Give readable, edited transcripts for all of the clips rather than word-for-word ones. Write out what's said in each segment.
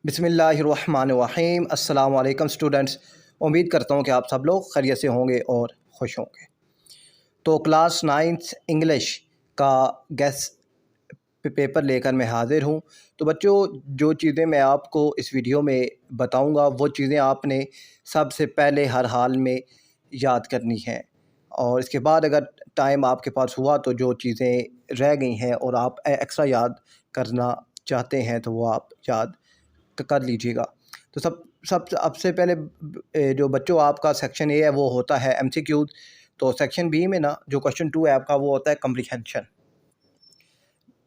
بسم اللہ الرحمن الرحیم۔ السلام علیکم اسٹوڈنٹس، امید کرتا ہوں کہ آپ سب لوگ خیریت سے ہوں گے اور خوش ہوں گے۔ تو کلاس 9 انگلش کا گیسٹ پیپر لے کر میں حاضر ہوں۔ تو بچوں، جو چیزیں میں آپ کو اس ویڈیو میں بتاؤں گا وہ چیزیں آپ نے سب سے پہلے ہر حال میں یاد کرنی ہیں، اور اس کے بعد اگر ٹائم آپ کے پاس ہوا تو جو چیزیں رہ گئی ہیں اور آپ ایکسٹرا یاد کرنا چاہتے ہیں تو وہ آپ یاد کر لیجیے گا۔ تو سب سے پہلے جو بچوں آپ کا سیکشن اے ہے وہ ہوتا ہے ایم سی کیوز۔ تو سیکشن بی میں جو کوشچن 2 ہے آپ کا وہ ہوتا ہے کمپریہنشن۔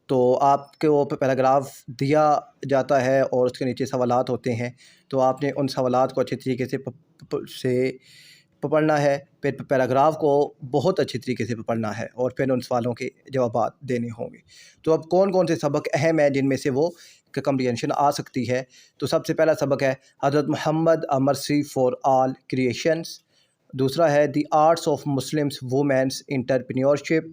تو آپ کو پیراگراف دیا جاتا ہے اور اس کے نیچے سوالات ہوتے ہیں، تو آپ نے ان سوالات کو اچھے طریقے سے پڑھنا ہے، پھر پیراگراف کو بہت اچھی طریقے سے پڑھنا ہے اور پھر ان سوالوں کے جوابات دینے ہوں گے۔ تو اب کون کون سے سبق اہم ہیں جن میں سے وہ کمپریہنشن آ سکتی ہے؟ تو سب سے پہلا سبق ہے حضرت محمد اے مرسی فار آل کریشنز۔ دوسرا ہے the arts of Muslims women's entrepreneurship.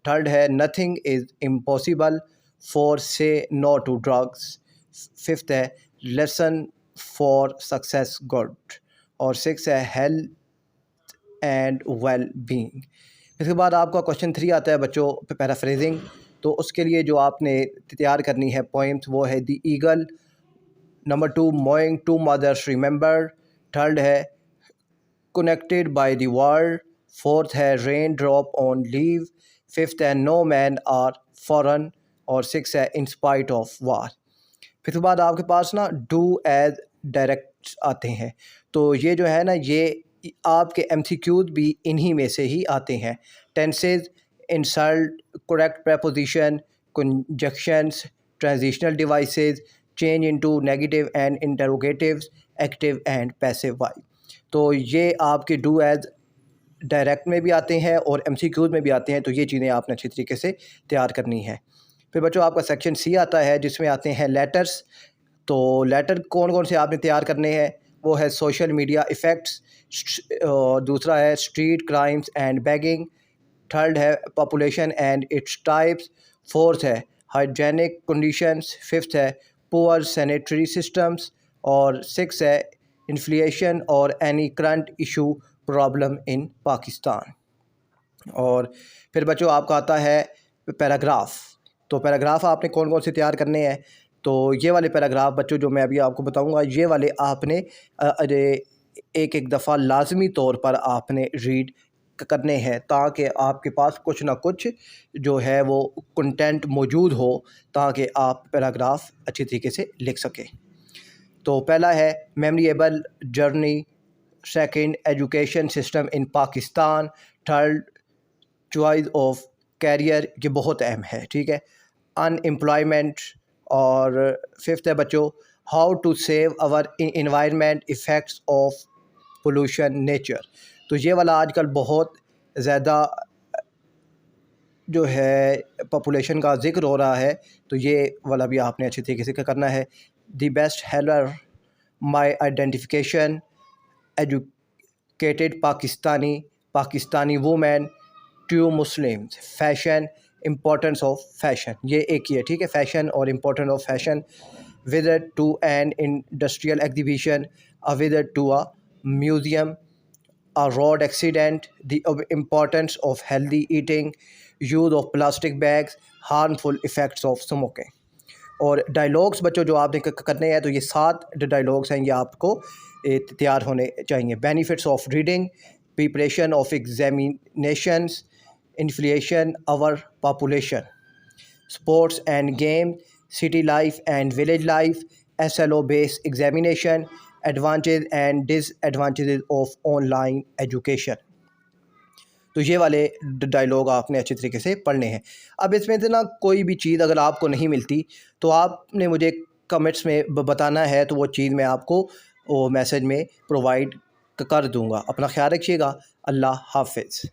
Third ہے نتھنگ از امپاسبل فار سے نو ٹو ڈرگس۔ ففتھ ہے لیسن فار سکسیس گڈ، اور سکس ہے ہیلتھ اینڈ ویل بینگ۔ اس کے بعد آپ کا کوشچن 3 آتا ہے بچوں پیرافریزنگ۔ تو اس کے لیے جو آپ نے تیار کرنی ہے پوئمس وہ ہے the eagle, number 2 moving to mothers remember, third ہے connected by the world, fourth ہے rain drop on leave, fifth ہے نو مین آر فارن، اور سکس ہے ان اسپائٹ آف وار۔ پھر اس کے بعد آپ کے پاس ڈو ایز ڈائریکٹ آتے ہیں۔ تو یہ جو ہے یہ آپ کے ایم سی کیوز بھی انہی میں سے ہی آتے ہیں۔ Tenses, insert, correct preposition, conjunctions, transitional devices, change into negative and interrogatives, active and passive voice. تو یہ آپ کے ڈو ایز ڈائریکٹ میں بھی آتے ہیں اور ایم سی کیوز میں بھی آتے ہیں، تو یہ چیزیں آپ نے اچھی طریقے سے تیار کرنی ہیں۔ پھر بچوں آپ کا سیکشن سی آتا ہے جس میں آتے ہیں لیٹرس۔ تو لیٹر کون کون سے آپ نے تیار کرنے ہیں؟ وہ ہے سوشل میڈیا ایفیکٹس، دوسرا ہے street crimes and begging, third ہے population and its types, fourth ہے ہائیجینک کنڈیشنز، ففتھ ہے پور سینیٹری سسٹمز، اور سکس ہے انفلیشن اور any current issue problem in Pakistan. اور پھر بچوں آپ کا آتا ہے پیراگراف۔ تو پیراگراف آپ نے کون کون سے تیار کرنے ہیں؟ تو یہ والے پیراگراف بچوں جو میں ابھی آپ کو بتاؤں گا یہ والے آپ نے ایک دفعہ لازمی طور پر آپ نے ریڈ کرنے ہیں، تاکہ آپ کے پاس کچھ نہ کچھ جو ہے وہ کنٹینٹ موجود ہو، تاکہ آپ پیراگراف اچھی طریقے سے لکھ سکیں۔ تو پہلا ہے memorable journey, second education system in Pakistan, third choice of career, یہ بہت اہم ہے، ٹھیک ہے، ان امپلائمنٹ، اور ففتھ ہے بچوں ہاؤ ٹو سیو اور environment effects of pollution nature. تو یہ والا آج کل بہت زیادہ جو ہے پاپولیشن کا ذکر ہو رہا ہے، تو یہ والا بھی آپ نے اچھی طریقے سے کرنا ہے۔ The best healer, my identification, educated Pakistani women, two Muslims, fashion, importance of fashion, یہ ایک ہی ہے، ٹھیک ہے، فیشن اور importance of fashion. Visit to an industrial exhibition, a visit to a museum, a road accident, the importance of healthy eating, use of plastic bags, harmful effects of smoking۔ اور dialogues بچوں جو آپ نے کرنے ہیں تو یہ 7 ڈائلاگس ہیں، یہ آپ کو تیار ہونے چاہیے۔ Benefits of reading, preparation of examinations, inflation اور population, sports and game, city life and village life, S L O base examination, advantage and disadvantages of online education. تو یہ والے ڈائلاگ آپ نے اچھی طریقے سے پڑھنے ہیں۔ اب اس میں سے کوئی بھی چیز اگر آپ کو نہیں ملتی تو آپ نے مجھے کمنٹس میں بتانا ہے، تو وہ چیز میں آپ کو میسج میں پرووائڈ کر دوں گا۔ اپنا خیال رکھیے گا، اللہ حافظ۔